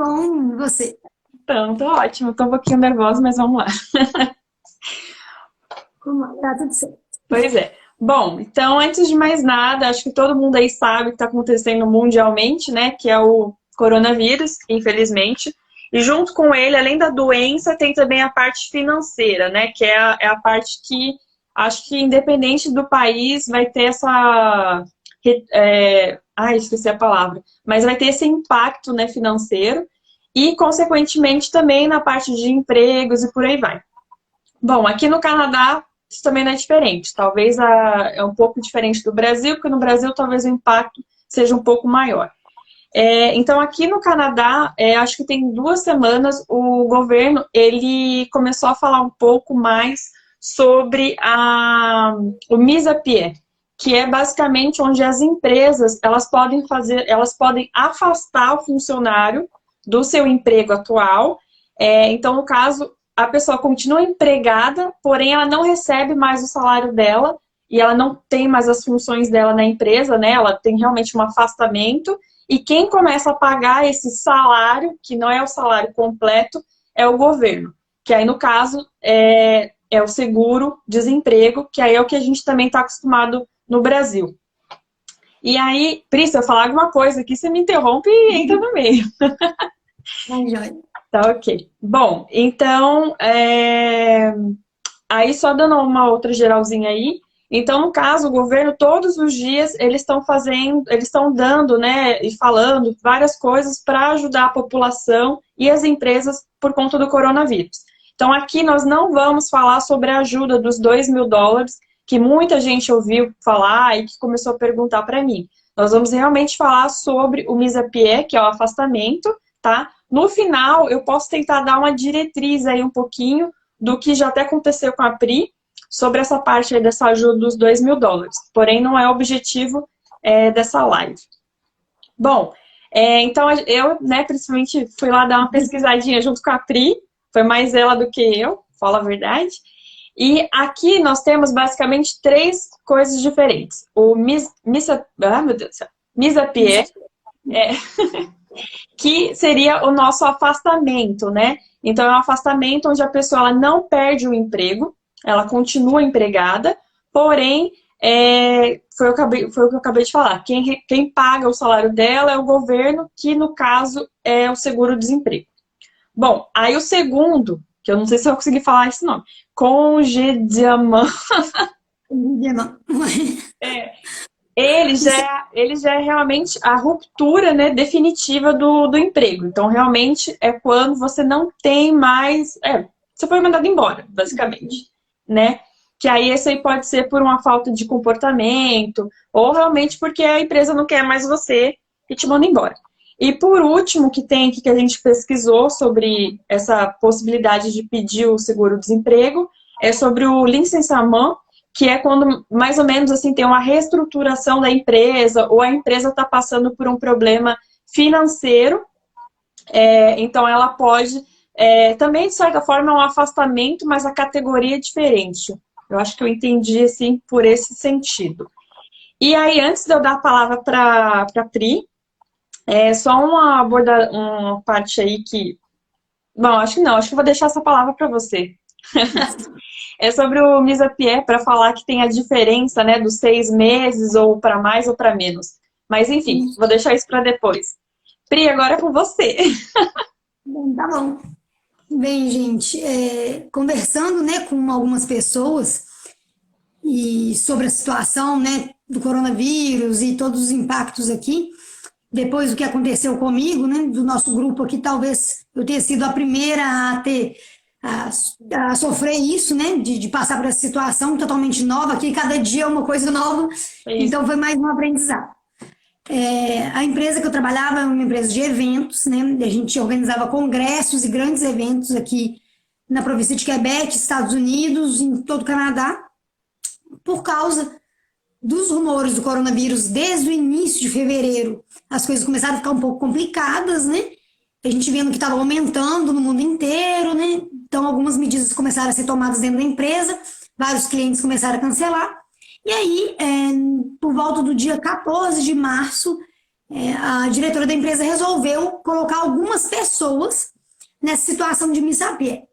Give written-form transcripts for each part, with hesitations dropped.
bom, e você? Então, tô ótimo. Tô um pouquinho nervosa, mas vamos lá. Tá tudo certo. Pois é. Bom, então, antes de mais nada, acho que todo mundo aí sabe o que está acontecendo mundialmente, né? Que é o coronavírus, infelizmente. E junto com ele, além da doença, tem também a parte financeira, né? Que é a parte que acho que independente do país vai ter essa. Esqueci a palavra. Mas vai ter esse impacto, né, financeiro e, consequentemente, também na parte de empregos e por aí vai. Bom, aqui no Canadá isso também não é diferente. Talvez é um pouco diferente do Brasil, porque no Brasil talvez o impacto seja um pouco maior. Então, aqui no Canadá, acho que tem 2 semanas, o governo ele começou a falar um pouco mais sobre o mise-à-pied, que é basicamente onde as empresas elas podem afastar o funcionário do seu emprego atual. Então, no caso, a pessoa continua empregada, porém ela não recebe mais o salário dela e ela não tem mais as funções dela na empresa, né? Ela tem realmente um afastamento. E quem começa a pagar esse salário, que não é o salário completo, é o governo. Que aí, no caso, é o seguro-desemprego, que aí é o que a gente também está acostumado no Brasil. E aí, Pri, se eu falar alguma coisa aqui, você me interrompe e entra no meio. Bom, joia. Tá, ok. Bom, então, aí só dando uma outra geralzinha aí. Então, no caso, o governo, todos os dias, eles estão dando, né, e falando várias coisas para ajudar a população e as empresas por conta do coronavírus. Então, aqui nós não vamos falar sobre a ajuda dos US$ 2.000, que muita gente ouviu falar e que começou a perguntar para mim. Nós vamos realmente falar sobre o mise-à-pied, que é o afastamento, tá? No final, eu posso tentar dar uma diretriz aí um pouquinho do que já até aconteceu com a Pri, sobre essa parte aí dessa ajuda dos US$ 2.000. Porém, não é o objetivo dessa live. Bom, então eu, né, principalmente fui lá dar uma pesquisadinha junto com a Pri, foi mais ela do que eu, falo a verdade. E aqui nós temos basicamente 3 coisas diferentes. O meu Deus do céu, mise-à-pied, que seria o nosso afastamento, né? Então, é um afastamento onde a pessoa ela não perde o emprego, ela continua empregada, porém, foi o que eu acabei de falar. Quem paga o salário dela é o governo, que no caso é o seguro-desemprego. Bom, aí o segundo, que eu não sei se eu consegui falar esse nome, congediamento. Ele já é realmente a ruptura, né, definitiva do emprego. Então, realmente, é quando você não tem mais... você foi mandado embora, basicamente, né? Que aí esse aí pode ser por uma falta de comportamento, ou realmente porque a empresa não quer mais você e te manda embora. E por último, que tem aqui que a gente pesquisou sobre essa possibilidade de pedir o seguro-desemprego, é sobre o licenciamento, que é quando, mais ou menos, assim, tem uma reestruturação da empresa, ou a empresa está passando por um problema financeiro, então ela pode, também, de certa forma, é um afastamento, mas a categoria é diferente. Eu acho que eu entendi, assim, por esse sentido. E aí, antes de eu dar a palavra para a Pri, só uma parte aí que... Bom, acho que não, acho que eu vou deixar essa palavra para você. É sobre o mise-à-pied, para falar que tem a diferença, né, dos 6 meses, ou para mais ou para menos. Mas, enfim, vou deixar isso para depois. Pri, agora é com você. Bom, tá bom. Bem, gente, conversando, né, com algumas pessoas e sobre a situação, né, do coronavírus e todos os impactos aqui, depois do que aconteceu comigo, né, do nosso grupo aqui, talvez eu tenha sido a primeira a sofrer isso, né, de passar por essa situação totalmente nova, que cada dia é uma coisa nova, É isso. então foi mais um aprendizado. A empresa que eu trabalhava é uma empresa de eventos, né, a gente organizava congressos e grandes eventos aqui na província de Quebec, Estados Unidos, em todo o Canadá, por causa dos rumores do coronavírus desde o início de fevereiro. As coisas começaram a ficar um pouco complicadas, né? A gente vendo que estava aumentando no mundo inteiro, né? Então, algumas medidas começaram a ser tomadas dentro da empresa, vários clientes começaram a cancelar. E aí, por volta do dia 14 de março, a diretora da empresa resolveu colocar algumas pessoas nessa situação de misapié,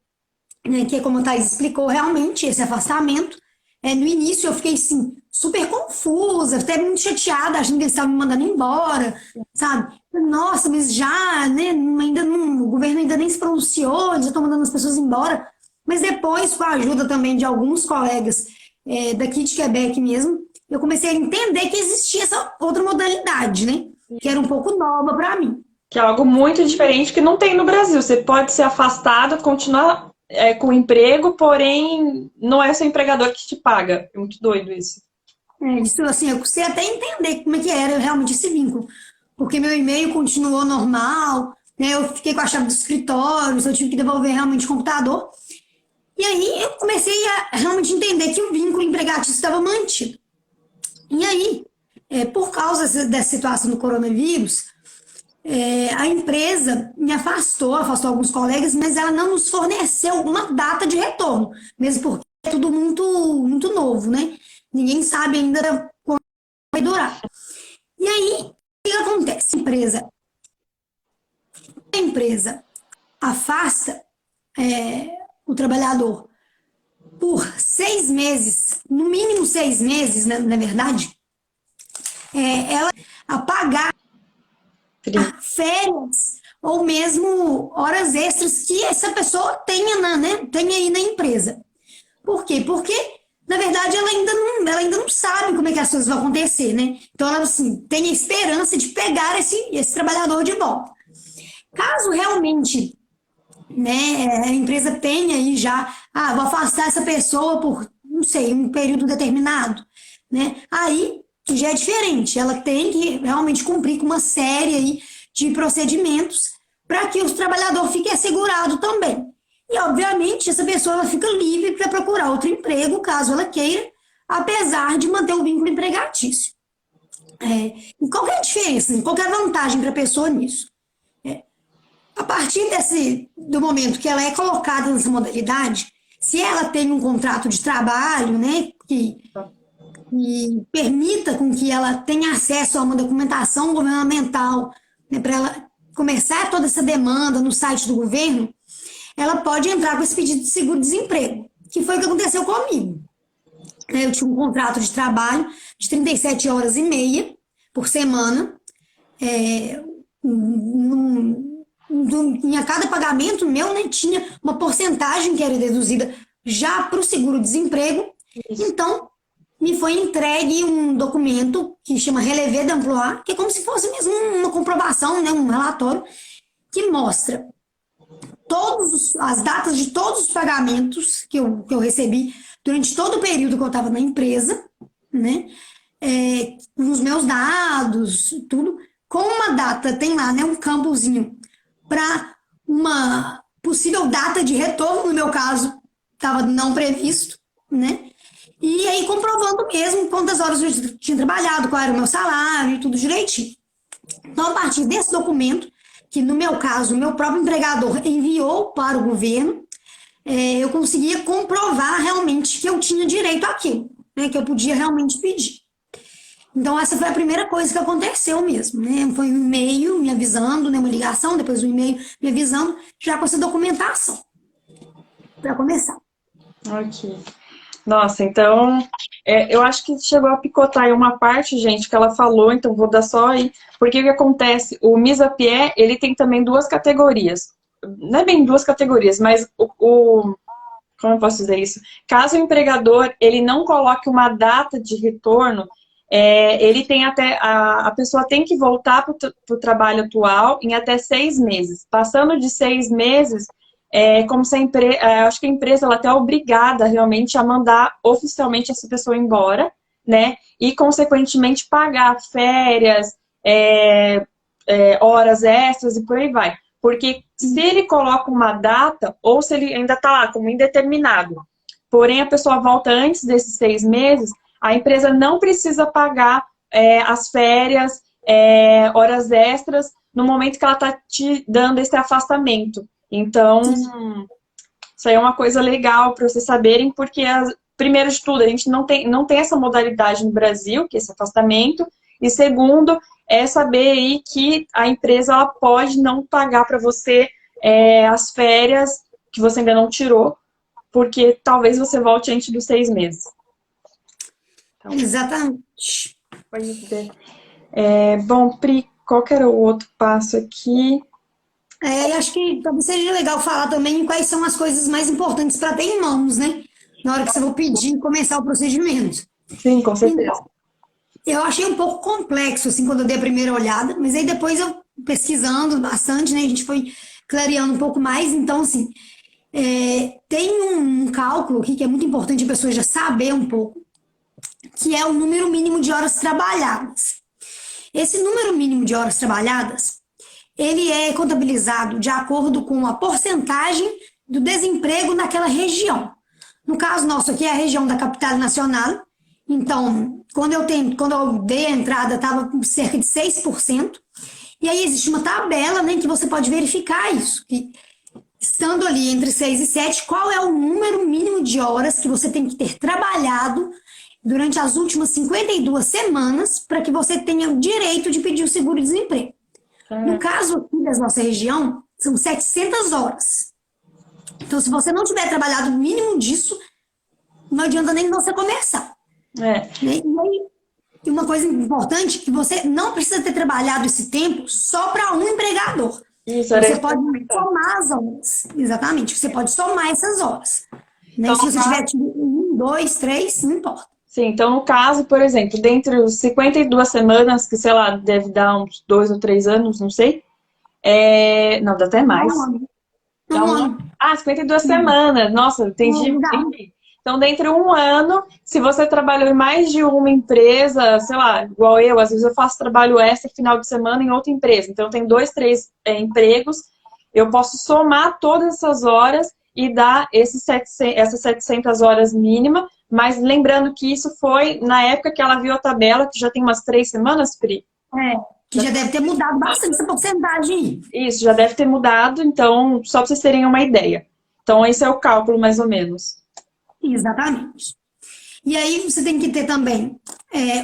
né, que é como a Thaís explicou, realmente, esse afastamento. No início eu fiquei, assim, super confusa, até muito chateada, achando que eles estavam me mandando embora, sabe? Nossa, mas já, né, ainda não, o governo ainda nem se pronunciou, eles já estão mandando as pessoas embora. Mas depois, com a ajuda também de alguns colegas daqui de Quebec mesmo, eu comecei a entender que existia essa outra modalidade, né? Que era um pouco nova para mim. Que é algo muito diferente que não tem no Brasil. Você pode ser afastado, continuar com o emprego, porém não é seu empregador que te paga. É muito doido isso. Isso, assim, eu custei até entender como é que era realmente esse vínculo. Porque meu e-mail continuou normal, né? Eu fiquei com a chave do escritório, eu tive que devolver realmente o computador. E aí eu comecei a realmente entender que o vínculo empregatício estava mantido. E aí, por causa dessa situação do coronavírus, a empresa me afastou alguns colegas, mas ela não nos forneceu uma data de retorno, mesmo porque é tudo muito, muito novo, né? Ninguém sabe ainda quanto vai durar. E aí, o que acontece? A empresa afasta o trabalhador por 6 meses, no mínimo 6 meses, né, na verdade, ela a pagar férias ou mesmo horas extras que essa pessoa tenha aí na empresa. Por quê? Porque, na verdade, ela ainda não sabe como é que as coisas vão acontecer, né? Então, ela, assim, tem a esperança de pegar esse trabalhador de volta. Caso realmente, né, a empresa tenha aí já, vou afastar essa pessoa por, não sei, um período determinado, né? Aí que já é diferente, ela tem que realmente cumprir com uma série aí de procedimentos para que o trabalhador fique assegurado também. E, obviamente, essa pessoa ela fica livre para procurar outro emprego, caso ela queira, apesar de manter o vínculo empregatício. E qual que é a diferença? Qual que é a vantagem para a pessoa nisso? A partir do momento que ela é colocada nessa modalidade, se ela tem um contrato de trabalho, né, que permita com que ela tenha acesso a uma documentação governamental, né, para ela começar toda essa demanda no site do governo, ela pode entrar com esse pedido de seguro-desemprego, que foi o que aconteceu comigo. Eu tinha um contrato de trabalho de 37 horas e meia por semana, em cada pagamento meu, né, tinha uma porcentagem que era deduzida já para o seguro-desemprego. Então, me foi entregue um documento que chama Relevé d'Emploi, que é como se fosse mesmo uma comprovação, né, um relatório, que mostra as datas de todos os pagamentos que eu recebi durante todo o período que eu estava na empresa, né, os meus dados, tudo, com uma data, tem lá, né, um campozinho para uma possível data de retorno, no meu caso, estava não previsto, né? E aí comprovando mesmo quantas horas eu tinha trabalhado, qual era o meu salário e tudo direitinho. Então, a partir desse documento, que no meu caso, o meu próprio empregador enviou para o governo, eu conseguia comprovar realmente que eu tinha direito àquilo, né? Que eu podia realmente pedir. Então, essa foi a primeira coisa que aconteceu mesmo, né? Foi um e-mail me avisando, né? Uma ligação, depois um e-mail me avisando, já com essa documentação, para começar. Ok. Nossa, então, eu acho que chegou a picotar aí uma parte, gente, que ela falou, então vou dar só aí. Porque o que acontece? O Misapié, ele tem também duas categorias. Não é bem duas categorias, mas como eu posso dizer isso? Caso o empregador, ele não coloque uma data de retorno, ele tem a pessoa tem que voltar para o trabalho atual em até 6 meses. Passando de 6 meses, como se acho que a empresa ela até é obrigada realmente a mandar oficialmente essa pessoa embora, né? E, consequentemente, pagar férias, horas extras e por aí vai. Porque se ele coloca uma data, ou se ele ainda está lá como indeterminado, porém a pessoa volta antes desses 6 meses, a empresa não precisa pagar as férias, horas extras, no momento que ela está te dando esse afastamento. Então, isso aí é uma coisa legal para vocês saberem, porque, primeiro de tudo, a gente não tem essa modalidade no Brasil, que é esse afastamento, E segundo, é saber aí que a empresa ela pode não pagar para você as férias que você ainda não tirou, porque talvez você volte antes dos 6 meses. Então, Exatamente. pois é. Bom, Pri, qual que era o outro passo aqui? Acho que talvez seja legal falar também quais são as coisas mais importantes para ter em mãos, né? Na hora que você for pedir e começar o procedimento. Sim, com certeza. Então, eu achei um pouco complexo, assim, quando eu dei a primeira olhada, mas aí depois eu, pesquisando bastante, né, a gente foi clareando um pouco mais. Então, assim, tem um cálculo aqui que é muito importante a pessoa já saber um pouco, que é o número mínimo de horas trabalhadas. Esse número mínimo de horas trabalhadas, ele é contabilizado de acordo com a porcentagem do desemprego naquela região. No caso nosso aqui é a região da capital nacional. Então, quando eu dei a entrada, estava com cerca de 6%. E aí existe uma tabela, né, que você pode verificar isso. Que, estando ali entre 6 e 7, qual é o número mínimo de horas que você tem que ter trabalhado durante as últimas 52 semanas para que você tenha o direito de pedir o seguro-desemprego. No caso aqui da nossa região, são 700 horas. Então, se você não tiver trabalhado o mínimo disso, não adianta nem você começar. Né? E uma coisa importante, que você não precisa ter trabalhado esse tempo só para um empregador. Isso, você pode somar as horas. Exatamente, você pode somar essas horas. Né? Então, se você tiver 1, 2, 3, não importa. Sim, então no caso, por exemplo, dentre os 52 semanas, que sei lá, deve dar uns 2 ou 3 anos, não sei. Não, dá até mais. Dá um ano. 52 semanas. Nossa, entendi. Então, dentro de um ano, se você trabalhou em mais de uma empresa, sei lá, igual eu, às vezes eu faço trabalho extra final de semana em outra empresa. Então, eu tenho 2, 3 empregos, eu posso somar todas essas horas e dar essas 700 horas mínima, mas lembrando que isso foi na época que ela viu a tabela, que já tem umas 3 semanas, Pri. Que já deve ter mudado bastante essa porcentagem. Isso, já deve ter mudado, então, só para vocês terem uma ideia. Então, esse é o cálculo, mais ou menos. Exatamente. E aí você tem que ter também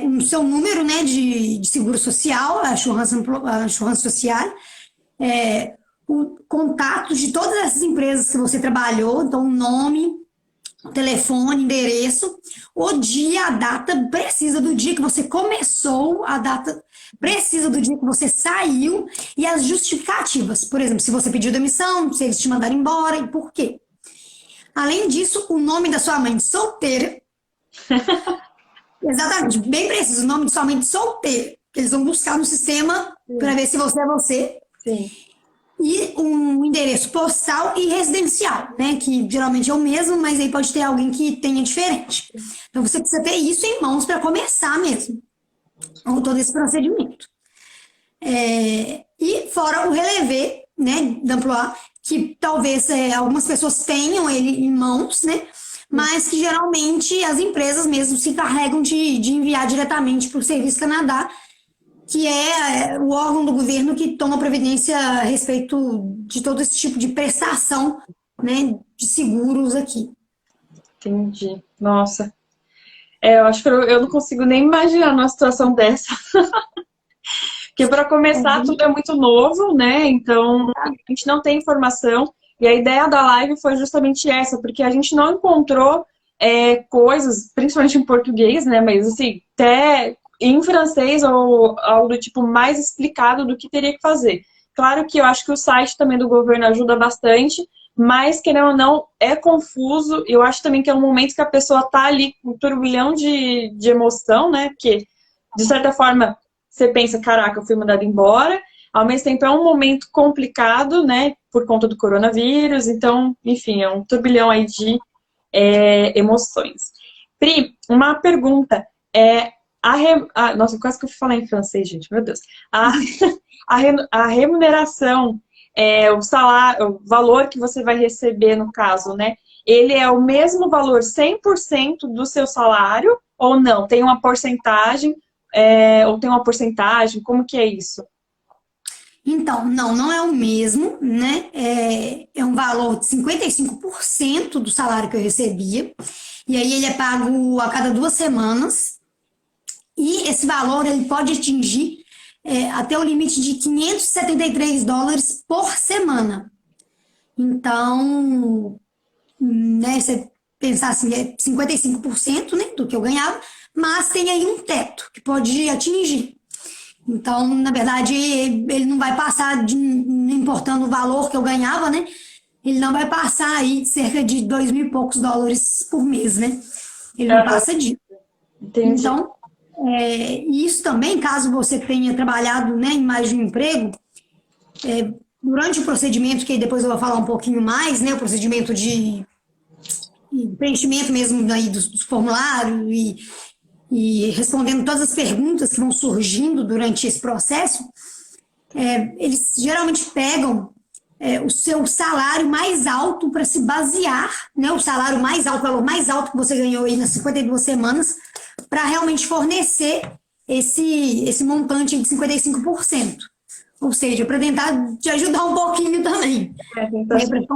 o seu número, né, de seguro social, a assurance social, o contato de todas essas empresas que você trabalhou, então o nome, o telefone, endereço, o dia, a data precisa do dia que você começou, a data precisa do dia que você saiu e as justificativas. Por exemplo, se você pediu demissão, se eles te mandaram embora e por quê. Além disso, o nome da sua mãe de solteira. Exatamente, bem preciso, o nome de sua mãe de solteira. Eles vão buscar no sistema para ver se você é você. Sim. E um endereço postal e residencial, né? Que geralmente é o mesmo, mas aí pode ter alguém que tenha diferente. Então você precisa ter isso em mãos para começar mesmo todo esse procedimento. E fora o relevé, né, d'emploi, que talvez algumas pessoas tenham ele em mãos, né? Mas que geralmente as empresas mesmo se encarregam de enviar diretamente para o Serviço Canadá, que é o órgão do governo que toma providência a respeito de todo esse tipo de prestação, né, de seguros aqui. Entendi. Nossa. Eu acho que eu não consigo nem imaginar uma situação dessa. Porque para começar, tudo é muito novo, né? Então, a gente não tem informação. E a ideia da live foi justamente essa, porque a gente não encontrou coisas, principalmente em português, né? Mas assim, até em francês ou algo do tipo mais explicado do que teria que fazer. Claro que eu acho que o site também do governo ajuda bastante, mas, querendo ou não, é confuso. Eu acho também que é um momento que a pessoa está ali com um turbilhão de emoção, né? Porque, de certa forma, você pensa, caraca, eu fui mandada embora. Ao mesmo tempo, é um momento complicado, né? Por conta do coronavírus. Então, enfim, é um turbilhão aí de emoções. Pri, uma pergunta. Nossa, quase que eu fui falar em francês, gente. Meu Deus. A remuneração, o salário, o valor que você vai receber, no caso, né? Ele é o mesmo valor 100% do seu salário ou não? Tem uma porcentagem? Ou tem uma porcentagem? Como que é isso? Então, não é o mesmo, né? É um valor de 55% do salário que eu recebia. E aí ele é pago a cada 2 semanas. e esse valor ele pode atingir até o limite de $573 por semana. Então, né, você pensar assim, é 55%, né, do que eu ganhava, mas tem aí um teto que pode atingir. Então, na verdade, ele não vai passar, não importando o valor que eu ganhava, né? Ele não vai passar aí cerca de 2.000 e poucos dólares por mês, né? Ele não passa disso. Entendi. Então, isso também, caso você tenha trabalhado, né, em mais de um emprego, durante o procedimento, que depois eu vou falar um pouquinho mais, né, o procedimento de preenchimento mesmo aí dos formulários e respondendo todas as perguntas que vão surgindo durante esse processo, eles geralmente pegam o seu salário mais alto para se basear, né, o salário mais alto, o valor mais alto que você ganhou aí nas 52 semanas, para realmente fornecer esse montante de 55%. Ou seja, para tentar te ajudar um pouquinho também. Para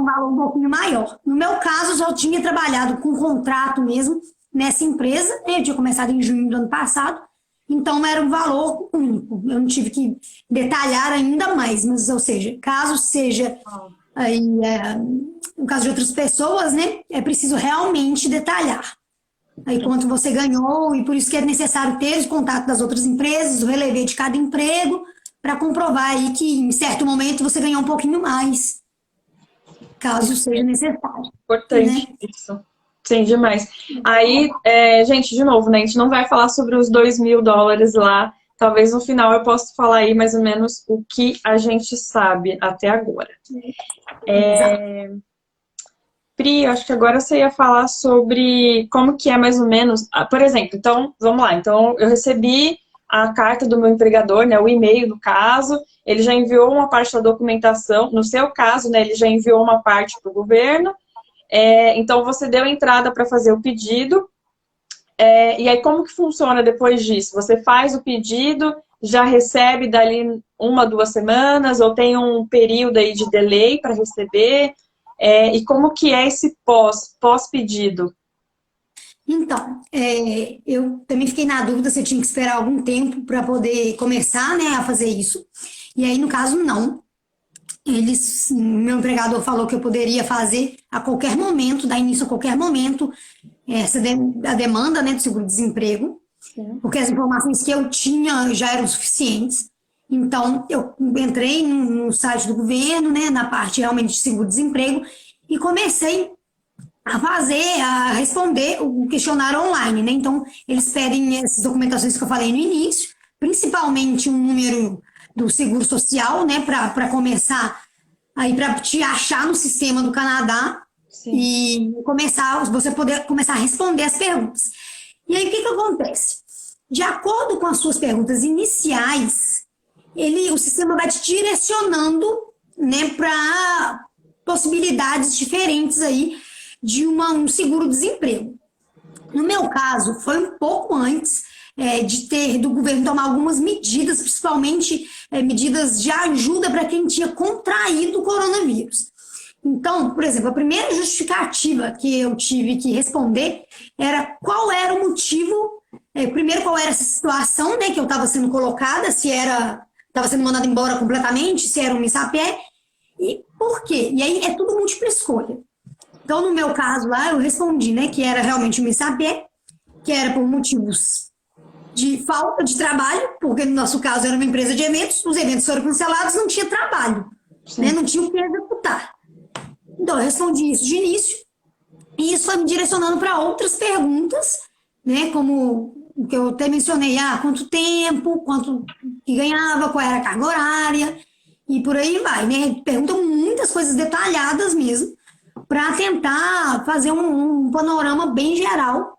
um valor um pouquinho maior. No meu caso, eu já tinha trabalhado com contrato mesmo nessa empresa. Eu tinha começado em junho do ano passado. Então, era um valor único. Eu não tive que detalhar ainda mais. Mas, ou seja, caso seja aí, no caso de outras pessoas, né, é preciso realmente detalhar aí quanto você ganhou, e por isso que é necessário ter o contato das outras empresas, o relevê de cada emprego, para comprovar aí que em certo momento você ganhou um pouquinho mais, caso seja necessário. Importante, né? Isso. Sim, demais. Aí, gente, de novo, né? A gente não vai falar sobre os $2.000 lá. Talvez no final eu possa falar aí mais ou menos o que a gente sabe até agora. Pri, acho que agora você ia falar sobre como que é mais ou menos... por exemplo, então, vamos lá. Então, eu recebi a carta do meu empregador, né, o e-mail, no caso, ele já enviou uma parte da documentação. No seu caso, né, ele já enviou uma parte para o governo. Então, você deu entrada para fazer o pedido. E aí, como que funciona depois disso? Você faz o pedido, já recebe dali 1, 2 semanas, ou tem um período aí de delay para receber? E como que é esse pós-pedido? Então, eu também fiquei na dúvida se eu tinha que esperar algum tempo para poder começar, né, a fazer isso. E aí, no caso, não. Meu empregador falou que eu poderia fazer a qualquer momento, dar início a qualquer momento, a demanda, né, do seguro-desemprego, porque as informações que eu tinha já eram suficientes. Então, eu entrei no site do governo, né, na parte realmente de seguro-desemprego, e comecei a responder o questionário online, né? Então, eles pedem essas documentações que eu falei no início, principalmente um número do Seguro Social, né, para começar aí para te achar no sistema do Canadá. Sim. E você poder começar a responder as perguntas. E aí, o que acontece? De acordo com as suas perguntas iniciais, o sistema vai te direcionando, né, para possibilidades diferentes aí de um seguro-desemprego. No meu caso, foi um pouco antes do governo tomar algumas medidas, principalmente medidas de ajuda para quem tinha contraído o coronavírus. Então, por exemplo, a primeira justificativa que eu tive que responder era qual era o motivo, primeiro qual era essa situação, né, que eu estava sendo colocada, se estava sendo mandada embora completamente, se era um MISAPÉ, e por quê? E aí é tudo múltipla escolha. Então, no meu caso lá, eu respondi, né, que era realmente um MISAPÉ, que era por motivos de falta de trabalho, porque no nosso caso era uma empresa de eventos, os eventos foram cancelados, não tinha trabalho, né, não tinha o que executar. Então, eu respondi isso de início, e isso foi me direcionando para outras perguntas, né, como o que eu até mencionei, quanto tempo, quanto que ganhava, qual era a carga horária, e por aí vai, né, perguntam muitas coisas detalhadas mesmo, para tentar fazer um panorama bem geral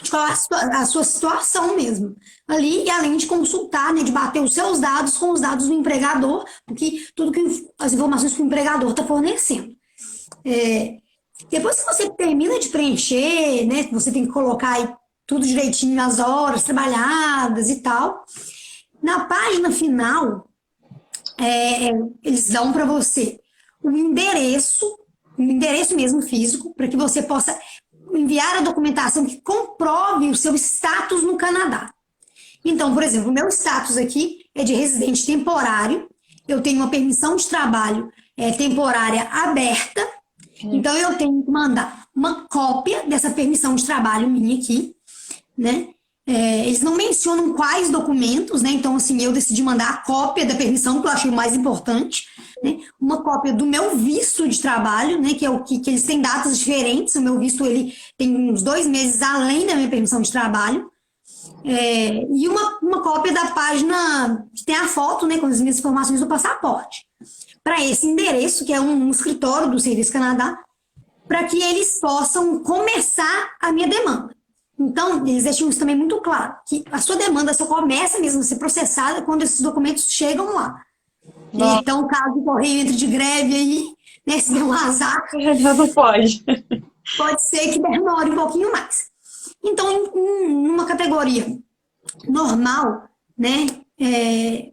de qual é a sua situação mesmo ali, e além de consultar, né, de bater os seus dados com os dados do empregador, porque as informações que o empregador está fornecendo. Depois que você termina de preencher, né, você tem que colocar aí tudo direitinho nas horas trabalhadas e tal, na página final eles dão para você um endereço mesmo físico, para que você possa enviar a documentação que comprove o seu status no Canadá. Então, por exemplo, o meu status aqui é de residente temporário, eu tenho uma permissão de trabalho temporária aberta, então eu tenho que mandar uma cópia dessa permissão de trabalho minha aqui, né? Eles não mencionam quais documentos, né? Então, assim, eu decidi mandar a cópia da permissão, que eu achei o mais importante, né? Uma cópia do meu visto de trabalho, né? Que é o que eles têm datas diferentes. O meu visto, ele tem uns 2 meses além da minha permissão de trabalho. E uma cópia da página que tem a foto, né? Com as minhas informações do passaporte. Para esse endereço, que é um escritório do Serviço Canadá, para que eles possam começar a minha demanda. Então, eles deixam isso também muito claro, que a sua demanda só começa mesmo a ser processada quando esses documentos chegam lá. Então, caso o correio entre de greve aí, né, se der um azar, Não pode. pode ser que demore um pouquinho mais. Então, numa categoria normal, né,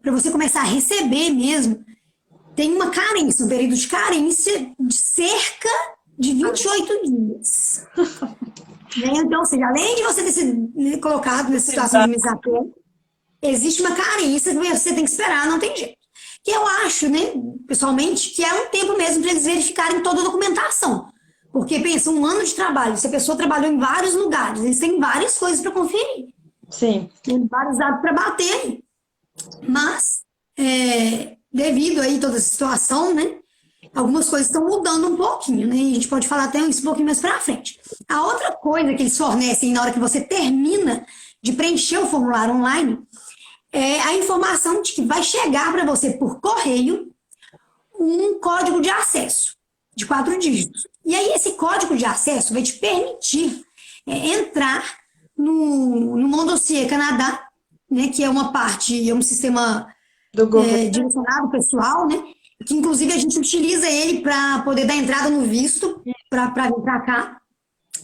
para você começar a receber mesmo, tem uma carência, um período de carência de cerca de 28 dias. Então, ou seja, além de você ter sido colocado nessa situação de miséria, existe uma carência que você tem que esperar, não tem jeito. Que eu acho, né, pessoalmente, que é um tempo mesmo para eles verificarem toda a documentação. Porque, pensa, 1 ano de trabalho, se a pessoa trabalhou em vários lugares, eles têm várias coisas para conferir. Sim. Tem vários dados para bater. Mas, devido aí toda essa situação, né, algumas coisas estão mudando um pouquinho, né? E a gente pode falar até isso um pouquinho mais pra frente. A outra coisa que eles fornecem na hora que você termina de preencher o formulário online é a informação de que vai chegar para você por correio um código de acesso de 4 dígitos. E aí esse código de acesso vai te permitir entrar no Mon Dossier Canadá, né? Que é uma parte, é um sistema Do governo. direcionado pessoal, né? Que inclusive a gente utiliza ele para poder dar entrada no visto para vir para cá,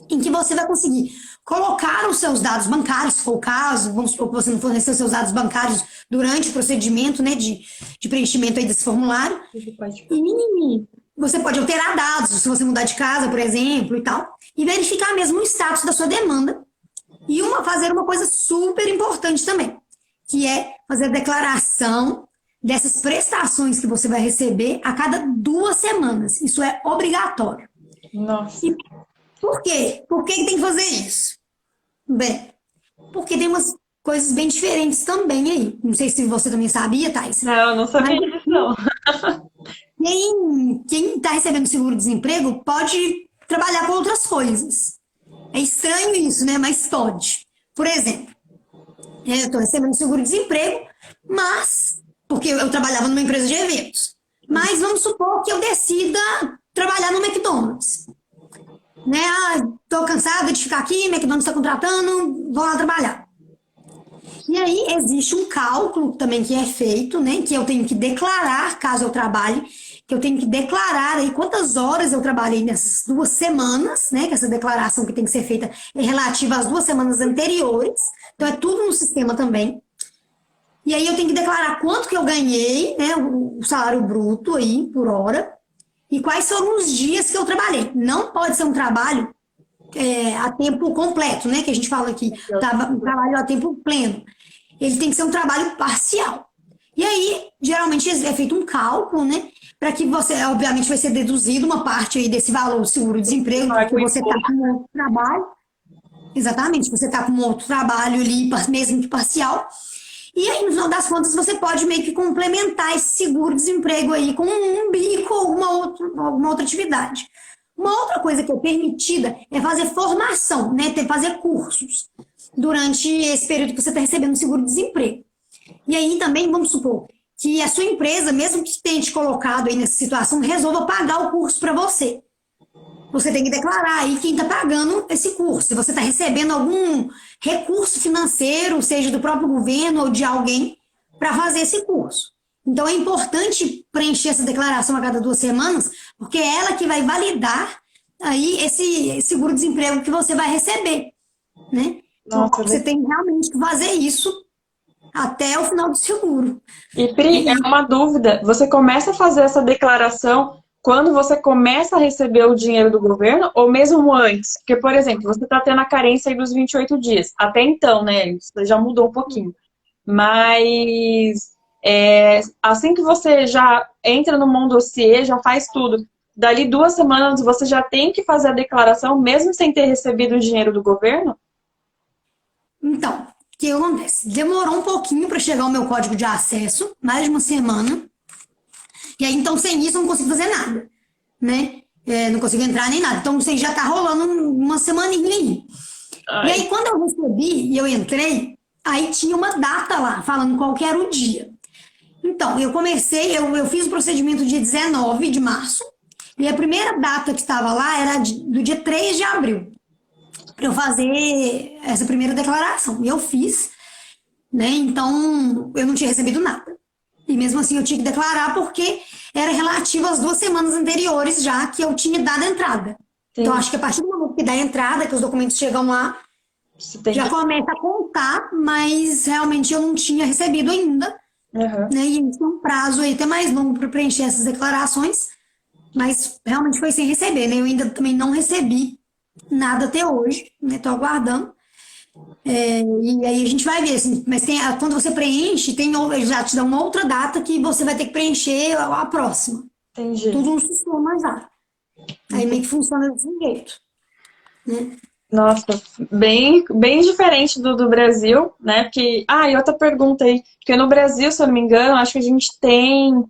em que você vai conseguir colocar os seus dados bancários, se for o caso, vamos supor que você não forneceu seus dados bancários durante o procedimento, né, de preenchimento aí desse formulário, e você pode alterar dados, se você mudar de casa, por exemplo, e tal, e verificar mesmo o status da sua demanda, e fazer uma coisa super importante também, que é fazer a declaração dessas prestações que você vai receber a cada 2 semanas. Isso é obrigatório. Nossa. E por quê? Por que tem que fazer isso? Bem, porque tem umas coisas bem diferentes também aí. Não sei se você também sabia, Thais. Não, eu não sabia disso, não. Quem está recebendo seguro-desemprego pode trabalhar com outras coisas. É estranho isso, né? Mas pode. Por exemplo, eu estou recebendo seguro-desemprego, mas porque eu trabalhava numa empresa de eventos. Mas vamos supor que eu decida trabalhar no McDonald's. Né? Estou cansada de ficar aqui, McDonald's está contratando, vou lá trabalhar. E aí existe um cálculo também que é feito, né? Que eu tenho que declarar, caso eu trabalhe, que eu tenho que declarar aí quantas horas eu trabalhei nessas 2 semanas, né? Que essa declaração que tem que ser feita é relativa às 2 semanas anteriores. Então é tudo no sistema também. E aí eu tenho que declarar quanto que eu ganhei, né, o salário bruto aí por hora, e quais foram os dias que eu trabalhei. Não pode ser um trabalho a tempo completo, né, que a gente fala aqui, um trabalho a tempo pleno. Ele tem que ser um trabalho parcial. E aí, geralmente, é feito um cálculo, né, para que você, obviamente, vai ser deduzido uma parte aí desse valor do seguro-desemprego, porque você está com um outro trabalho. Exatamente, você está com um outro trabalho ali, mesmo que parcial. E aí, no final das contas, você pode meio que complementar esse seguro-desemprego aí com um bico ou alguma outra atividade. Uma outra coisa que é permitida é fazer formação, né? Fazer cursos durante esse período que você está recebendo seguro-desemprego. E aí também, vamos supor, que a sua empresa, mesmo que tenha te colocado aí nessa situação, resolva pagar o curso para você. Você tem que declarar aí quem está pagando esse curso. Se você está recebendo algum recurso financeiro, seja do próprio governo ou de alguém, para fazer esse curso. Então, é importante preencher essa declaração a cada 2 semanas, porque é ela que vai validar aí esse seguro-desemprego que você vai receber, né? Então, você tem realmente que fazer isso até o final do seguro. E, Pri, é uma dúvida. Você começa a fazer essa declaração quando você começa a receber o dinheiro do governo ou mesmo antes? Porque, por exemplo, você está tendo a carência aí dos 28 dias. Até então, né? Isso já mudou um pouquinho. Mas assim que você já entra no Mon Dossier, já faz tudo. Dali 2 semanas você já tem que fazer a declaração, mesmo sem ter recebido o dinheiro do governo? Então, o que acontece? Demorou um pouquinho para chegar o meu código de acesso, mais de uma semana. E aí, então, sem isso, eu não consigo fazer nada, né? Não consigo entrar nem nada. Então, já tá rolando uma semaninha aí. E aí, quando eu recebi e eu entrei, aí tinha uma data lá, falando qual que era o dia. Então, eu fiz o procedimento dia 19 de março, e a primeira data que estava lá era do dia 3 de abril, para eu fazer essa primeira declaração. E eu fiz, né? Então, eu não tinha recebido nada. E mesmo assim eu tinha que declarar porque era relativo às 2 semanas anteriores já que eu tinha dado a entrada. Sim. Então, acho que a partir do momento que dá a entrada, que os documentos chegam lá, já começa a contar, mas realmente eu não tinha recebido ainda. Uhum. Né? E tem um prazo aí até mais longo para preencher essas declarações, mas realmente foi sem receber, né? Eu ainda também não recebi nada até hoje, né? Tô aguardando. E aí a gente vai ver, assim, mas quando você preenche, eles já te dão uma outra data que você vai ter que preencher a próxima. Entendi. Tudo no sistema já. Aí meio que funciona desse jeito, né? Nossa, bem, bem diferente do Brasil, né? Porque, e outra pergunta aí, porque no Brasil, se eu não me engano, acho que a gente tem,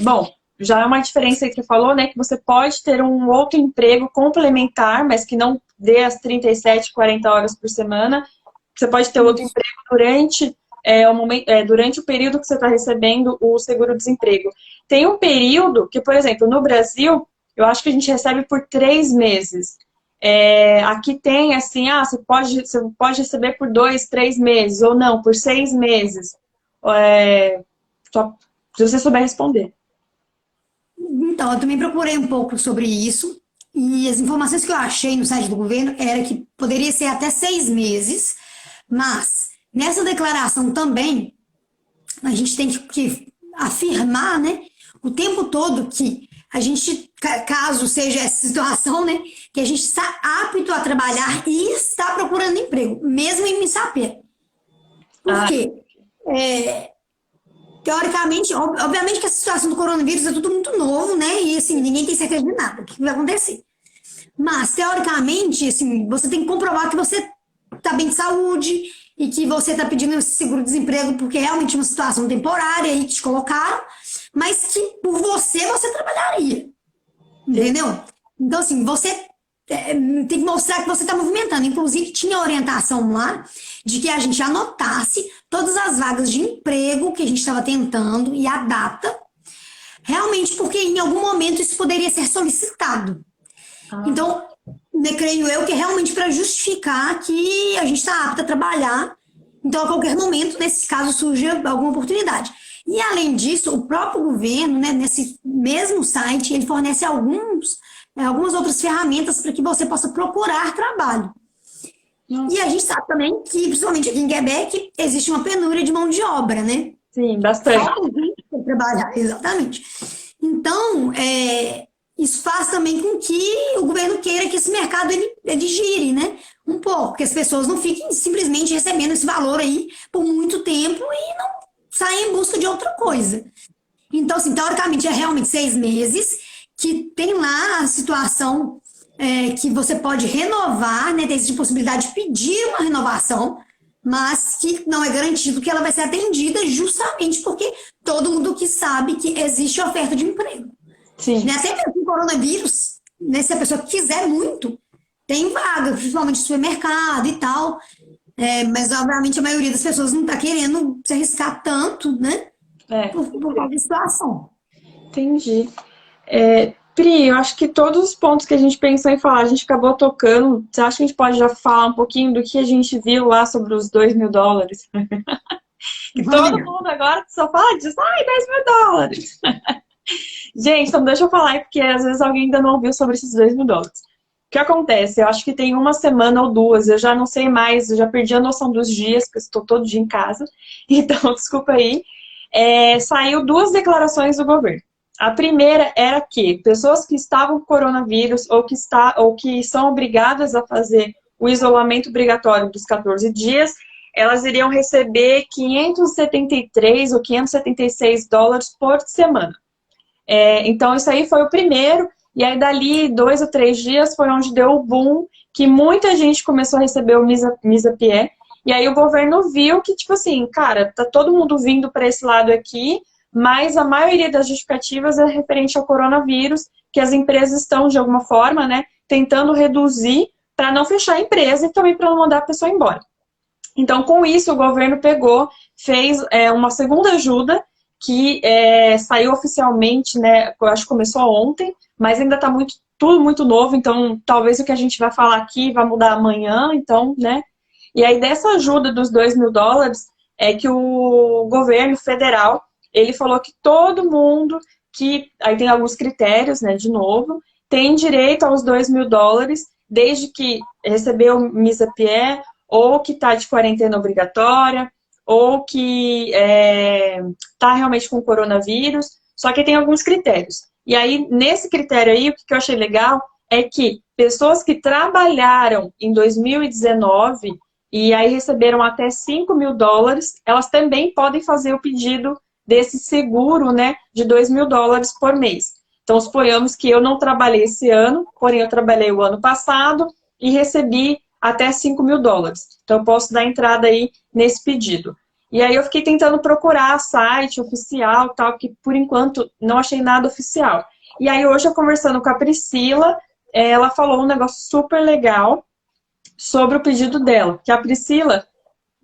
bom, já é uma diferença aí que falou, né? Que você pode ter um outro emprego complementar, mas que não dê as 37, 40 horas por semana. Você pode ter outro emprego durante o período que você está recebendo o seguro-desemprego. Tem um período que, por exemplo, no Brasil, eu acho que a gente recebe por 3 meses. Aqui tem assim, você pode receber por 2, 3 meses, ou não, por 6 meses. Só se você souber responder. Então, eu também procurei um pouco sobre isso, e as informações que eu achei no site do governo era que poderia ser até 6 meses, mas nessa declaração também, a gente tem que afirmar, né, o tempo todo que a gente, caso seja essa situação, né, que a gente está apto a trabalhar e está procurando emprego, mesmo em Missapê. Por quê? Teoricamente, obviamente que a situação do coronavírus é tudo muito novo, né, e assim, ninguém tem certeza de nada, o que vai acontecer. Mas, teoricamente, assim, você tem que comprovar que você está bem de saúde e que você está pedindo esse seguro-desemprego porque é realmente uma situação temporária aí que te colocaram, mas que por você trabalharia. Entendeu? Então, assim, você tem que mostrar que você está movimentando. Inclusive, tinha orientação lá de que a gente anotasse todas as vagas de emprego que a gente estava tentando e a data, realmente porque em algum momento isso poderia ser solicitado. Então, creio eu que é realmente para justificar que a gente está apto a trabalhar. Então, a qualquer momento, nesse caso, surge alguma oportunidade. E, além disso, o próprio governo, né, nesse mesmo site, ele fornece algumas outras ferramentas para que você possa procurar trabalho. Nossa. E a gente sabe também que, principalmente aqui em Quebec, existe uma penúria de mão de obra, né? Sim, bastante. Falta gente para trabalhar, exatamente. Então, isso faz também com que o governo queira que esse mercado ele gire, né? Um pouco, que as pessoas não fiquem simplesmente recebendo esse valor aí por muito tempo e não saem em busca de outra coisa. Então, assim, teoricamente é realmente 6 meses, que tem lá a situação que você pode renovar, né? Tem essa possibilidade de pedir uma renovação, mas que não é garantido que ela vai ser atendida justamente porque todo mundo que sabe que existe oferta de emprego. Sim. Né? Até mesmo o coronavírus, né? Se a pessoa quiser muito, tem vaga, principalmente no supermercado e tal. Mas, obviamente, a maioria das pessoas não está querendo se arriscar tanto, né? Por causa da situação. Entendi. Pri, eu acho que todos os pontos que a gente pensou em falar, a gente acabou tocando. Você acha que a gente pode já falar um pouquinho do que a gente viu lá sobre os $2.000? Que todo mundo agora só fala disso, $10.000. Gente, então deixa eu falar aí, porque às vezes alguém ainda não ouviu sobre esses $2.000. O que acontece? Eu acho que tem 1 semana ou 2, eu já não sei mais, eu já perdi a noção dos dias, porque eu estou todo dia em casa. Então, desculpa aí. Saiu 2 declarações do governo. A primeira era que pessoas que estavam com coronavírus ou que são obrigadas a fazer o isolamento obrigatório dos 14 dias, elas iriam receber 573 ou 576 dólares por semana. Então, isso aí foi o primeiro, e aí dali 2 ou 3 dias foi onde deu o boom, que muita gente começou a receber o Misapié, e aí o governo viu que, tipo assim, cara, tá todo mundo vindo para esse lado aqui, mas a maioria das justificativas é referente ao coronavírus, que as empresas estão, de alguma forma, né, tentando reduzir para não fechar a empresa e também para não mandar a pessoa embora. Então, com isso, o governo pegou, fez uma segunda ajuda, que saiu oficialmente, né, eu acho que começou ontem, mas ainda está tudo muito novo, então talvez o que a gente vai falar aqui vai mudar amanhã, então, né. E aí, dessa ajuda dos 2 mil dólares, é que o governo federal, ele falou que todo mundo que, aí tem alguns critérios, né, de novo, tem direito aos 2 mil dólares, desde que recebeu o Misapié, ou que está de quarentena obrigatória, ou que está realmente com coronavírus, só que tem alguns critérios. E aí, nesse critério aí, o que eu achei legal é que pessoas que trabalharam em 2019 e aí receberam até 5 mil dólares, elas também podem fazer o pedido desse seguro, né, de 2 mil dólares por mês. Então, suponhamos que eu não trabalhei esse ano, porém eu trabalhei o ano passado e recebi até 5 mil dólares. Então, eu posso dar entrada aí nesse pedido. E aí eu fiquei tentando procurar site oficial, tal, que por enquanto não achei nada oficial. E aí hoje eu conversando com a Priscila, ela falou um negócio super legal sobre o pedido dela. Que a Priscila,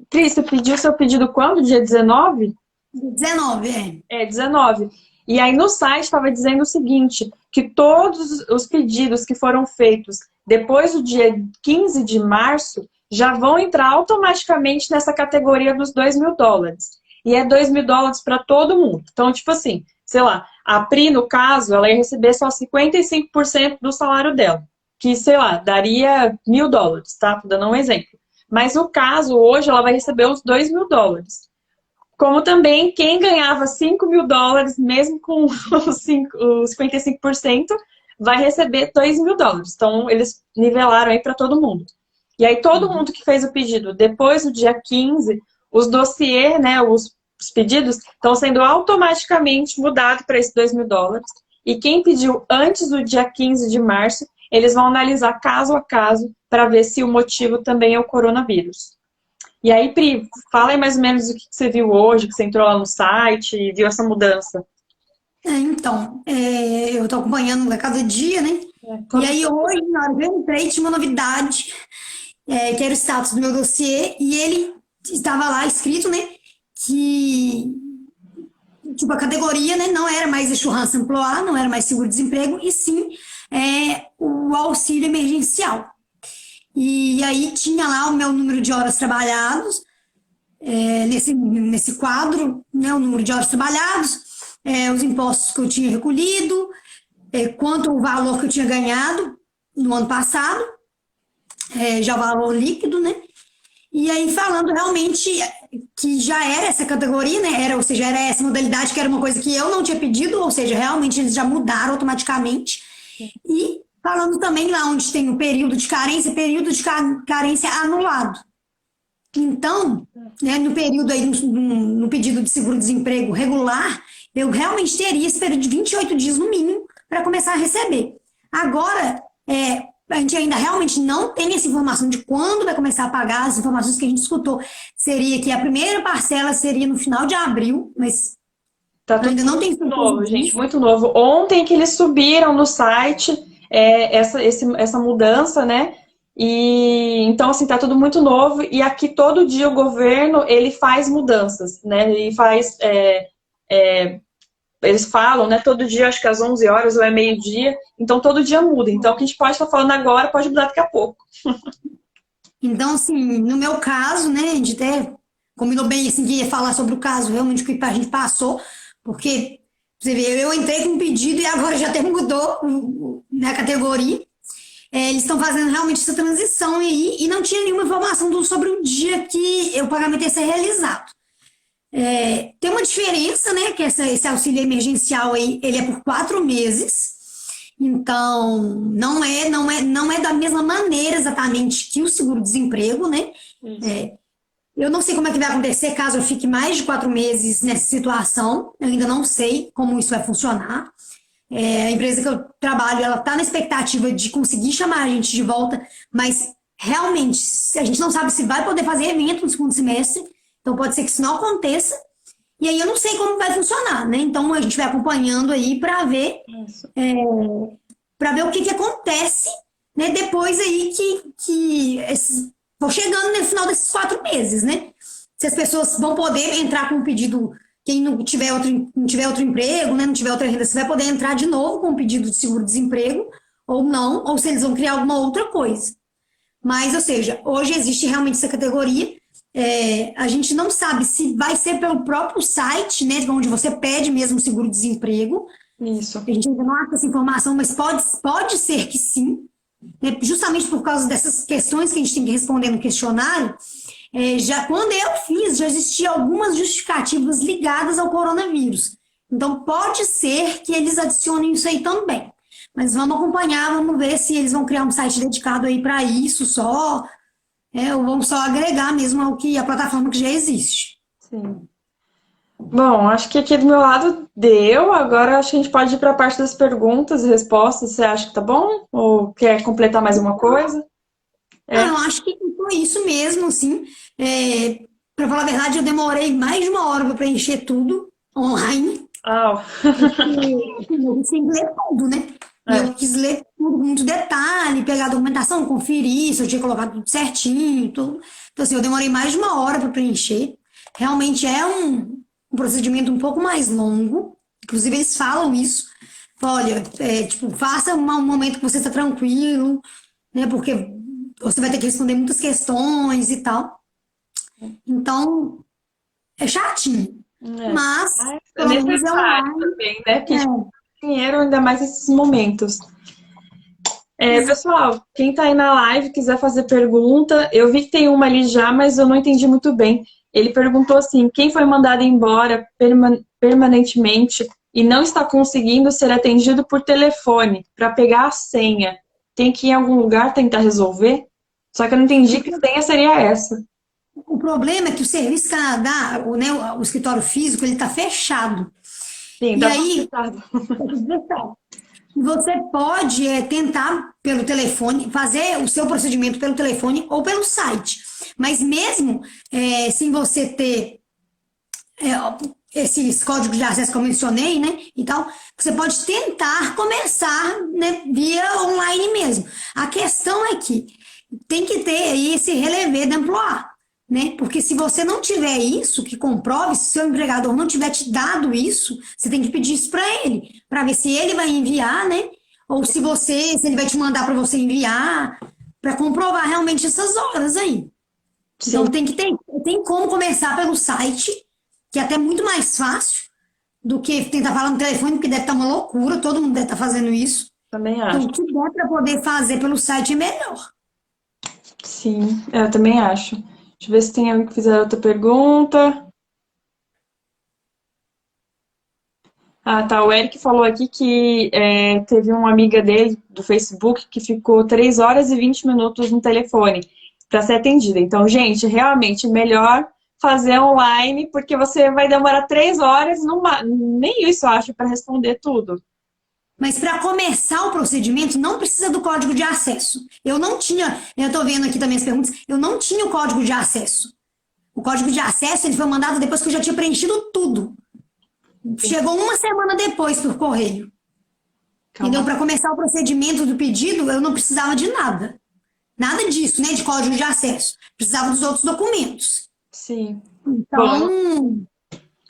Cris, você pediu seu pedido quando? Dia 19? 19, é. 19. E aí no site estava dizendo o seguinte, que todos os pedidos que foram feitos depois do dia 15 de março já vão entrar automaticamente nessa categoria dos 2 mil dólares. E é 2 mil dólares para todo mundo. Então, tipo assim, sei lá, a Pri, no caso, ela ia receber só 55% do salário dela. Que, sei lá, daria 1.000 dólares, tá? Tô dando um exemplo. Mas no caso, hoje, ela vai receber os 2 mil dólares. Como também quem ganhava 5 mil dólares, mesmo com os 55%, vai receber 2 mil dólares. Então, eles nivelaram aí para todo mundo. E aí, todo mundo que fez o pedido depois do dia 15, os dossiês, né, os pedidos, estão sendo automaticamente mudados para esses 2 mil dólares. E quem pediu antes do dia 15 de março, eles vão analisar caso a caso para ver se o motivo também é o coronavírus. E aí, Pri, fala aí mais ou menos o que você viu hoje, que você entrou lá no site e viu essa mudança. Então, eu estou acompanhando a cada dia, né? E aí hoje, na hora que eu entrei, tinha uma novidade, que era o status do meu dossiê, e ele estava lá escrito, né, que tipo, a categoria, né, não era mais Assurance Employeur, não era mais seguro-desemprego, e sim o auxílio emergencial. E aí tinha lá o meu número de horas trabalhadas, nesse quadro, né, o número de horas trabalhadas, os impostos que eu tinha recolhido, quanto o valor que eu tinha ganhado no ano passado, já o valor líquido, né? E aí falando realmente que já era essa categoria, né? Ou seja, era essa modalidade que era uma coisa que eu não tinha pedido, ou seja, realmente eles já mudaram automaticamente. E falando também lá onde tem o período de carência anulado. Então, né, no período aí, no pedido de seguro-desemprego regular, eu realmente teria esse período de 28 dias no mínimo para começar a receber. Agora, a gente ainda realmente não tem essa informação de quando vai começar a pagar. As informações que a gente escutou seria que a primeira parcela seria no final de abril, mas tá tudo ainda não tem muito novo, gente, muito novo. Ontem que eles subiram no site essa mudança, né? E então assim tá tudo muito novo e aqui todo dia o governo ele faz mudanças, né? Ele faz eles falam, né? Todo dia, acho que às 11 horas ou é meio-dia, então todo dia muda. Então o que a gente pode estar falando agora pode mudar daqui a pouco. Então, assim, no meu caso, né, a gente até combinou bem assim, que ia falar sobre o caso realmente que a gente passou, porque você vê, eu entrei com um pedido e agora já até mudou na categoria. Eles estão fazendo realmente essa transição aí e não tinha nenhuma informação sobre o dia que o pagamento ia ser realizado. Tem uma diferença, né, que esse auxílio emergencial aí, ele é por 4 meses, então não é da mesma maneira exatamente que o seguro-desemprego, né? Eu não sei como é que vai acontecer caso eu fique mais de 4 meses nessa situação. Eu ainda não sei como isso vai funcionar. A empresa que eu trabalho, ela está na expectativa de conseguir chamar a gente de volta, mas realmente a gente não sabe se vai poder fazer evento no segundo semestre, então pode ser que isso não aconteça. E aí eu não sei como vai funcionar, né? Então a gente vai acompanhando aí Isso. para ver o que acontece, né? Depois aí vou chegando no final desses 4 meses, né? Se as pessoas vão poder entrar com um pedido, quem não tiver outro emprego, né? Não tiver outra renda, se vai poder entrar de novo com um pedido de seguro-desemprego ou não, ou se eles vão criar alguma outra coisa. Mas, ou seja, hoje existe realmente essa categoria. A gente não sabe se vai ser pelo próprio site, né, onde você pede mesmo seguro-desemprego. Isso. A gente ainda não acha essa informação, mas pode ser que sim, né, justamente por causa dessas questões que a gente tem que responder no questionário. Já quando eu fiz, já existiam algumas justificativas ligadas ao coronavírus. Então, pode ser que eles adicionem isso aí também. Mas vamos acompanhar, vamos ver se eles vão criar um site dedicado aí para isso só, ou vão só agregar mesmo a plataforma que já existe. Sim. Bom, acho que aqui do meu lado deu. Agora acho que a gente pode ir para a parte das perguntas e respostas. Você acha que tá bom? Ou quer completar mais uma coisa? Não, eu acho que foi isso mesmo, sim. Para falar a verdade, eu demorei mais de 1 hora para preencher tudo online. Ah, Eu quis ler tudo, né? E eu quis ler tudo com muito detalhe, pegar a documentação, conferir se eu tinha colocado tudo certinho, tudo. Então, assim, eu demorei mais de 1 hora para preencher. Realmente é um procedimento um pouco mais longo. Inclusive, eles falam isso. Olha, tipo, faça um momento que você está tranquilo, né? Porque você vai ter que responder muitas questões e tal. Então, é chatinho. Mas, é pelo menos é necessário online. também, né? Porque dinheiro, ainda mais nesses momentos. Pessoal, quem tá aí na live quiser fazer pergunta, eu vi que tem uma ali já, mas eu não entendi muito bem. Ele perguntou assim: quem foi mandado embora permanentemente e não está conseguindo ser atendido por telefone para pegar a senha, tem que ir em algum lugar tentar resolver? Só que eu não entendi que senha seria essa. O problema é que o Serviço Canadá, o escritório físico, ele está fechado. Sim, E tá aí, complicado. você pode tentar pelo telefone, fazer o seu procedimento pelo telefone ou pelo site. Mas mesmo sem você ter esses códigos de acesso que eu mencionei, né, e tal, você pode tentar começar, né, via online mesmo. A questão é que tem que ter aí esse relevé d'emploi, né? Porque se você não tiver isso que comprove, se o seu empregador não tiver te dado isso, você tem que pedir isso para ele, para ver se ele vai enviar, né? Ou se ele vai te mandar para você enviar, para comprovar realmente essas horas aí. Então Sim, tem como começar pelo site, que é até muito mais fácil do que tentar falar no telefone, porque deve estar uma loucura, todo mundo deve estar fazendo isso. também Então, acho. o que der para poder fazer pelo site é melhor. Sim, eu também acho. Deixa eu ver se tem alguém que fizer outra pergunta. Ah, tá. O Eric falou aqui que teve uma amiga dele do Facebook que ficou 3 horas e 20 minutos no telefone para ser atendida. Então, gente, realmente melhor fazer online, porque você vai demorar 3 horas, nem isso eu acho, para responder tudo. Mas para começar o procedimento, não precisa do código de acesso. Eu estou vendo aqui também as perguntas, eu não tinha o código de acesso. O código de acesso ele foi mandado depois que eu já tinha preenchido tudo. Chegou 1 semana depois por correio. Entendeu? Para começar o procedimento do pedido, eu não precisava de nada. Nada disso, né? De código de acesso. Precisava dos outros documentos. Sim. Bom,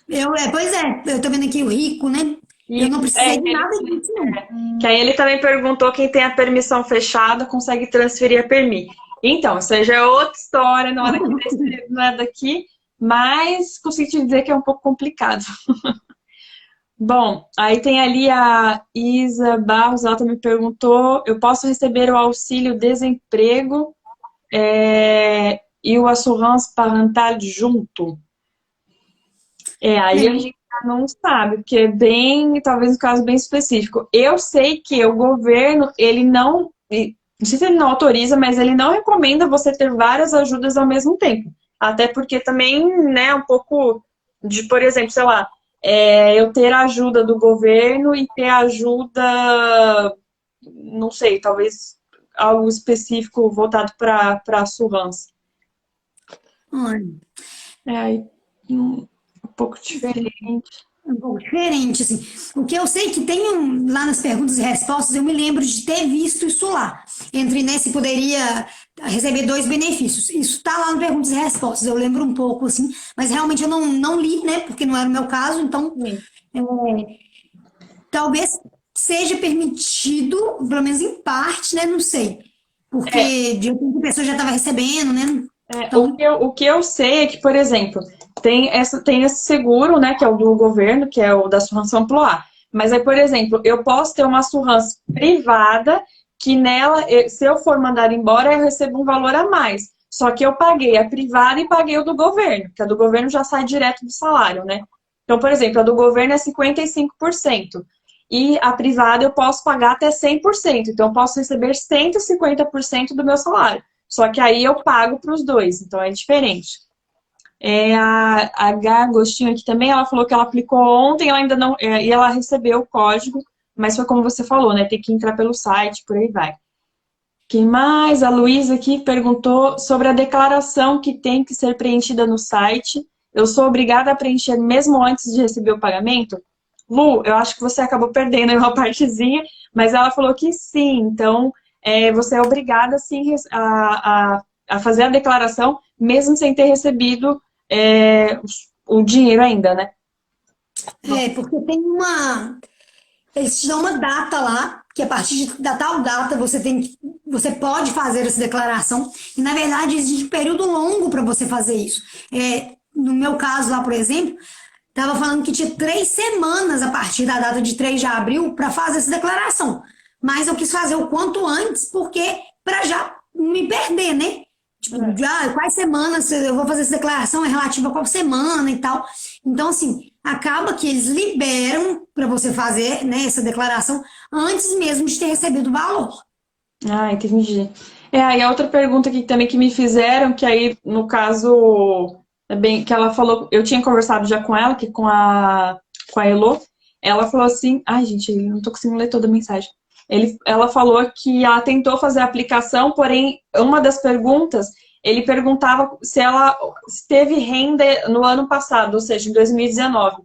Então, pois é, eu tô vendo aqui o rico, né? Eu não precisei de nada disso, não. que aí ele também perguntou quem tem a permissão fechada consegue transferir a permi. Então, isso aí já é outra história, não é daqui, mas consigo te dizer que é um pouco complicado. Bom, aí tem ali a Isa Barros, ela também perguntou, eu posso receber o auxílio desemprego e o assurance parental junto? Aí a gente não sabe, porque é bem, talvez um caso bem específico. Eu sei que o governo, ele não sei se ele não autoriza, mas ele não recomenda você ter várias ajudas ao mesmo tempo. Até porque também, né, um pouco de, por exemplo, sei lá, eu ter a ajuda do governo e ter ajuda, não sei, talvez algo específico voltado para a Surrance. Olha, É aí um pouco diferente. é um pouco diferente, assim. O que eu sei que tem lá nas perguntas e respostas, eu me lembro de ter visto isso lá. Entre, né, se poderia receber dois benefícios. Isso tá lá no perguntas e respostas, eu lembro um pouco, assim, mas realmente eu não li, né, porque não era o meu caso, então Sim. é, talvez seja permitido, pelo menos em parte, né, não sei. É, Porque de repente a pessoa já estava recebendo, né? Então, o que eu sei é que, por exemplo, tem esse seguro, né, que é o do governo, que é o da Surrança Amploar. Mas aí, por exemplo, eu posso ter uma surrança privada que nela, se eu for mandar embora, eu recebo um valor a mais. Só que eu paguei a privada e paguei o do governo, que a do governo já sai direto do salário, né? Então, por exemplo, a do governo é 55%. E a privada eu posso pagar até 100%. Então, eu posso receber 150% do meu salário. Só que aí eu pago para os dois, então é diferente. A H Agostinho aqui também, ela falou que ela aplicou ontem, ela ainda não, e ela recebeu o código, mas foi como você falou, né? Tem que entrar pelo site, por aí vai. Quem mais? A Luísa aqui perguntou sobre a declaração que tem que ser preenchida no site. Eu sou obrigada a preencher mesmo antes de receber o pagamento? Lu, eu acho que você acabou perdendo aí uma partezinha, mas ela falou que sim. Então, você é obrigada, sim, a fazer a declaração, mesmo sem ter recebido o dinheiro ainda, né? porque tem uma. Eles te dão uma data lá, que a partir da tal data você pode fazer essa declaração. E na verdade existe um período longo para você fazer isso. No meu caso lá, por exemplo, estava falando que tinha 3 semanas a partir da data de 3 de abril para fazer essa declaração. Mas eu quis fazer o quanto antes, porque para já não me perder, né? Tipo, quais semanas eu vou fazer essa declaração é relativa a qual semana e tal. Então, assim, acaba que eles liberam para você fazer, né, essa declaração antes mesmo de ter recebido o valor. Ah, entendi. Aí a outra pergunta aqui também que me fizeram, que aí, no caso, que ela falou, eu tinha conversado já com ela, que com a Elo, ela falou assim, ai, gente, eu não tô conseguindo ler toda a mensagem. Ela falou que ela tentou fazer a aplicação, porém, uma das perguntas, ele perguntava se ela teve renda no ano passado, ou seja, em 2019.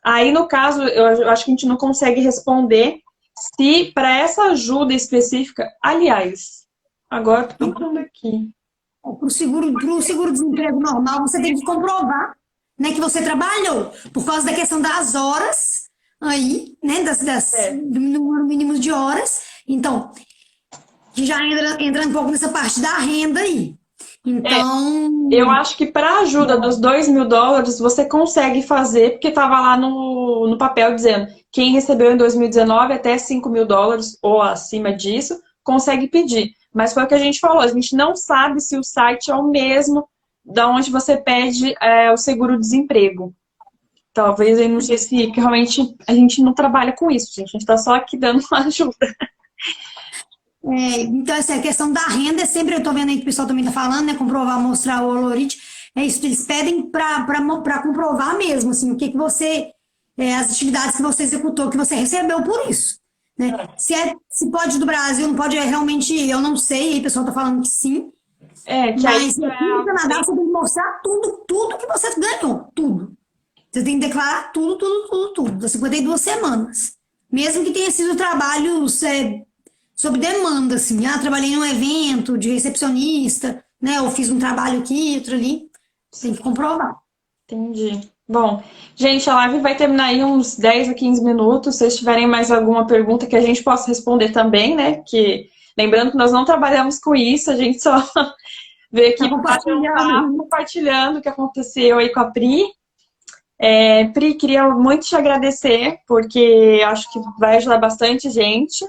Aí, no caso, eu acho que a gente não consegue responder se para essa ajuda específica, aliás, agora eu tô procurando aqui. Para o seguro-desemprego normal, você tem que comprovar, né, que você trabalhou, por causa da questão das horas aí, né, É. do número mínimo de horas. Então, que já entra um pouco nessa parte da renda aí. Eu Então, acho que para a ajuda dos US$ 2.000 você consegue fazer, porque estava lá no papel dizendo quem recebeu em 2019 até US$ 5.000 ou acima disso, consegue pedir. Mas foi o que a gente falou, a gente não sabe se o site é o mesmo da onde você pede o seguro-desemprego. Talvez, eu não sei se realmente a gente não trabalha com isso, gente. A gente está só aqui dando uma ajuda. então, essa questão da renda é sempre, eu estou vendo aí que o pessoal também está falando, né? Comprovar, mostrar o Olorite. É isso, eles pedem para comprovar mesmo, assim, o que, que você. As atividades que você executou, que você recebeu por isso. Né? Se pode do Brasil, não pode, realmente, eu não sei, aí o pessoal está falando que sim. Que aí Mas aqui no Canadá você tem que mostrar tudo que você ganhou, tudo. Você tem que declarar tudo, das 52 semanas. Mesmo que tenha sido trabalhos sob demanda, assim. Trabalhei num evento de recepcionista, né? Ou fiz um trabalho aqui, outro ali. Tem que comprovar. Entendi. Bom, gente, a live vai terminar aí uns 10 a 15 minutos. Se vocês tiverem mais alguma pergunta que a gente possa responder também, né? Que, lembrando que nós não trabalhamos com isso, a gente só veio aqui Tá para um papo, compartilhando. compartilhando o que aconteceu aí com a Pri. Pri, queria muito te agradecer, porque acho que vai ajudar bastante gente.